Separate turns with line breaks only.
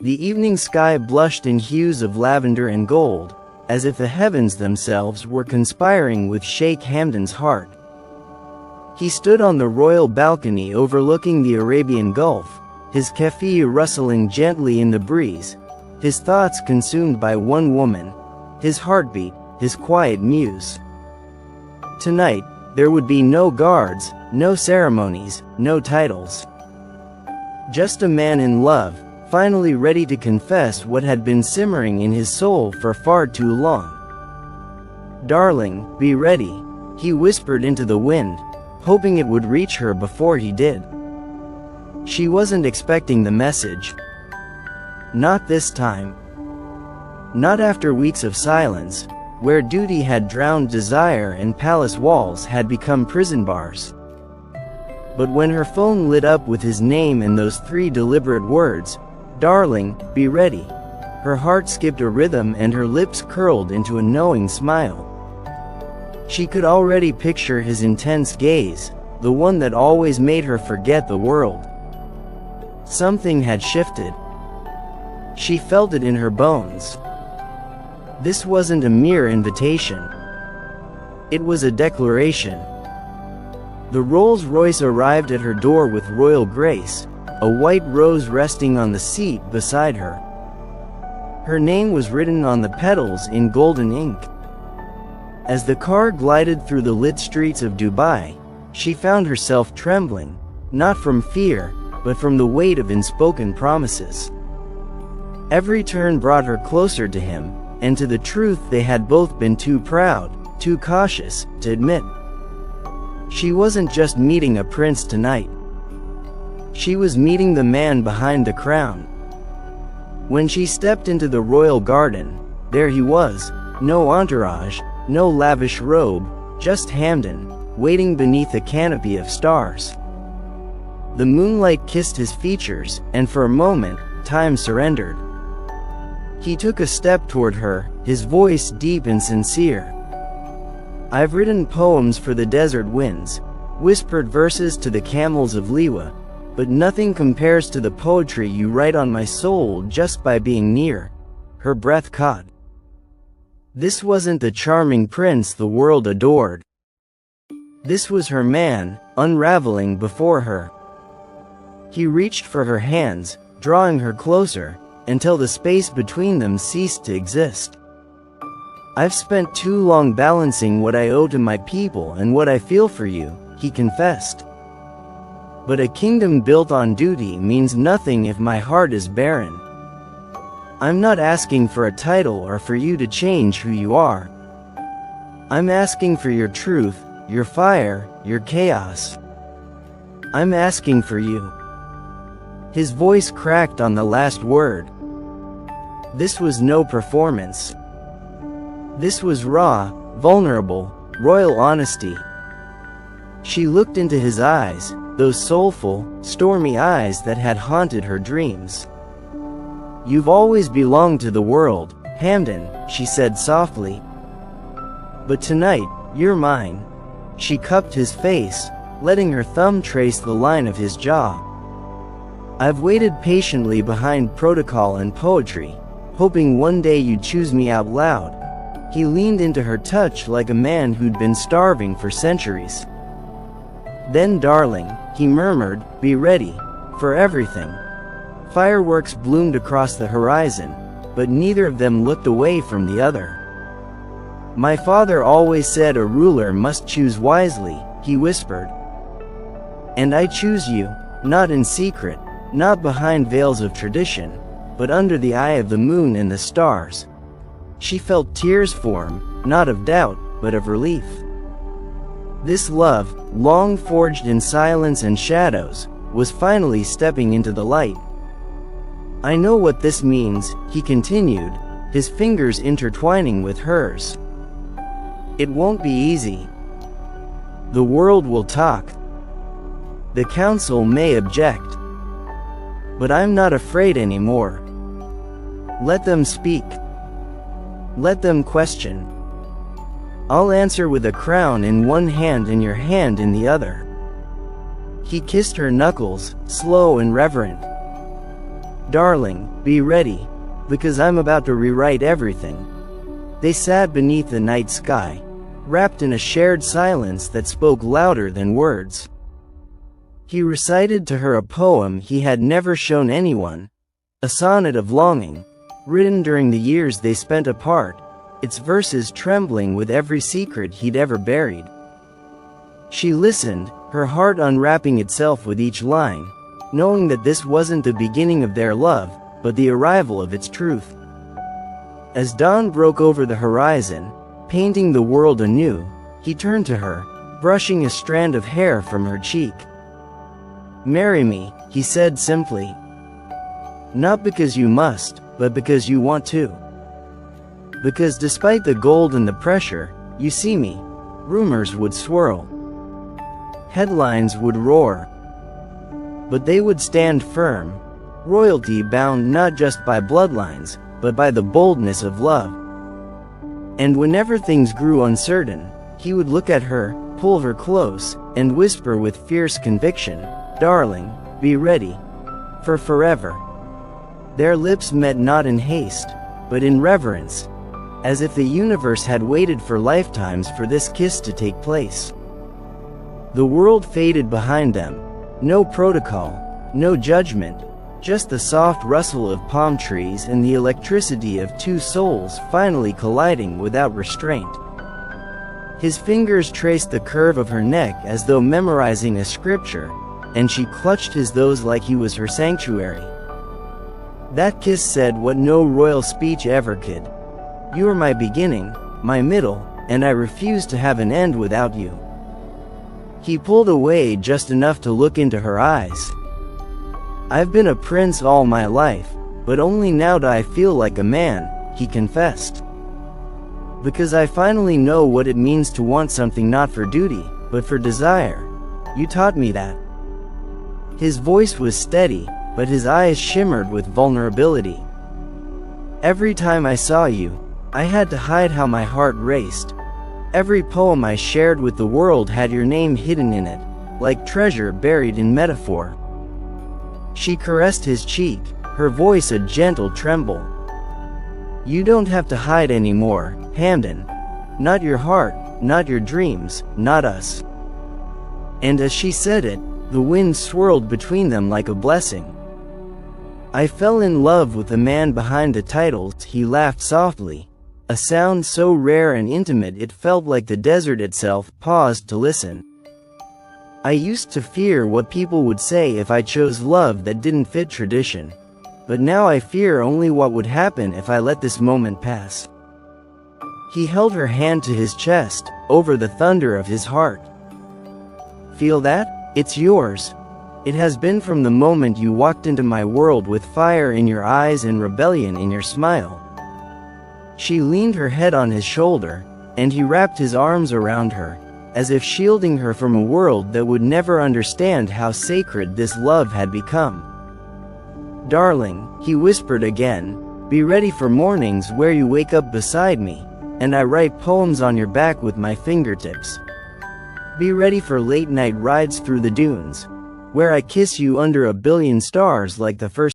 The evening sky blushed in hues of lavender and gold, as if the heavens themselves were conspiring with Sheikh Hamdan's heart. He stood on the royal balcony overlooking the Arabian Gulf, his keffiyeh rustling gently in the breeze, his thoughts consumed by one woman, his heartbeat, his quiet muse. Tonight, there would be no guards, no ceremonies, no titles. Just a man in love, finally ready to confess what had been simmering in his soul for far too long. "Darling, be ready," he whispered into the wind, hoping it would reach her before he did. She wasn't expecting the message. Not this time. Not after weeks of silence, where duty had drowned desire and palace walls had become prison bars. But when her phone lit up with his name and those 3 deliberate words, "Darling, be ready," her heart skipped a rhythm and her lips curled into a knowing smile. She could already picture his intense gaze, the one that always made her forget the world. Something had shifted. She felt it in her bones. This wasn't a mere invitation. It was a declaration. The Rolls-Royce arrived at her door with royal grace, a white rose resting on the seat beside her. Her name was written on the pedals in golden ink. As the car glided through the lit streets of Dubai, she found herself trembling, not from fear, but from the weight of unspoken promises. Every turn brought her closer to him, and to the truth they had both been too proud, too cautious, to admit. She wasn't just meeting a prince tonight. She was meeting the man behind the crown. When she stepped into the royal garden, there he was, no entourage, no lavish robe, just Hamdan, waiting beneath a canopy of stars. The moonlight kissed his features, and for a moment, time surrendered. He took a step toward her, his voice deep and sincere. "I've written poems for the desert winds, whispered verses to the camels of Liwa, but nothing compares to the poetry you write on my soul just by being near." Her breath caught. This wasn't the charming prince the world adored. This was her man, unraveling before her. He reached for her hands, drawing her closer, until the space between them ceased to exist. "I've spent too long balancing what I owe to my people and what I feel for you," he confessed. "But a kingdom built on duty means nothing if my heart is barren. I'm not asking for a title or for you to change who you are. I'm asking for your truth, your fire, your chaos. I'm asking for you." His voice cracked on the last word. This was no performance. This was raw, vulnerable, royal honesty. She looked into his eyes, those soulful, stormy eyes that had haunted her dreams. "You've always belonged to the world, Hamdan," she said softly. "But tonight, you're mine." She cupped his face, letting her thumb trace the line of his jaw. "I've waited patiently behind protocol and poetry, hoping one day you'd choose me out loud." He leaned into her touch like a man who'd been starving for centuries. "Then darling," he murmured, "be ready for everything." Fireworks bloomed across the horizon, but neither of them looked away from the other. "My father always said a ruler must choose wisely," he whispered. "And I choose you, not in secret, not behind veils of tradition, but under the eye of the moon and the stars." She felt tears form, not of doubt, but of relief. This love, long forged in silence and shadows, was finally stepping into the light. "I know what this means," he continued, his fingers intertwining with hers. "It won't be easy. The world will talk. The council may object. But I'm not afraid anymore. Let them speak. Let them question. I'll answer with a crown in one hand and your hand in the other." He kissed her knuckles, slow and reverent. Darling, be ready, because I'm about to rewrite everything. They sat beneath the night sky, wrapped in a shared silence that spoke louder than words. He recited to her a poem he had never shown anyone, a sonnet of longing, written during the years they spent apart, its verses trembling with every secret he'd ever buried. She listened, her heart unwrapping itself with each line, knowing that this wasn't the beginning of their love, but the arrival of its truth. As dawn broke over the horizon, painting the world anew, he turned to her, brushing a strand of hair from her cheek. "Marry me," he said simply. "Not because you must, but because you want to. Because despite the gold and the pressure, you see me, rumors would swirl. Headlines would roar. But they would stand firm, royalty bound not just by bloodlines, but by the boldness of love." And whenever things grew uncertain, he would look at her, pull her close, and whisper with fierce conviction, "Darling, be ready. For forever." Their lips met not in haste, but in reverence, as if the universe had waited for lifetimes for this kiss to take place. The world faded behind them. No protocol, no judgment, just the soft rustle of palm trees and the electricity of two souls finally colliding without restraint. His fingers traced the curve of her neck as though memorizing a scripture, and she clutched his those like he was her sanctuary. That kiss said what no royal speech ever could. "You are my beginning, my middle, and I refuse to have an end without you." He pulled away just enough to look into her eyes. "I've been a prince all my life, but only now do I feel like a man," he confessed. "Because I finally know what it means to want something not for duty, but for desire. You taught me that." His voice was steady, but his eyes shimmered with vulnerability. "Every time I saw you, I had to hide how my heart raced. Every poem I shared with the world had your name hidden in it, like treasure buried in metaphor." She caressed his cheek, her voice a gentle tremble. "You don't have to hide anymore, Hamdan. Not your heart, not your dreams, not us." And as she said it, the wind swirled between them like a blessing. "I fell in love with the man behind the titles," he laughed softly, a sound so rare and intimate it felt like the desert itself paused to listen. "I used to fear what people would say if I chose love that didn't fit tradition. But now I fear only what would happen if I let this moment pass." He held her hand to his chest, over the thunder of his heart. "Feel that? It's yours. It has been from the moment you walked into my world with fire in your eyes and rebellion in your smile." She leaned her head on his shoulder, and he wrapped his arms around her, as if shielding her from a world that would never understand how sacred this love had become. "Darling," he whispered again, "be ready for mornings where you wake up beside me, and I write poems on your back with my fingertips. Be ready for late night rides through the dunes, where I kiss you under a billion stars like the first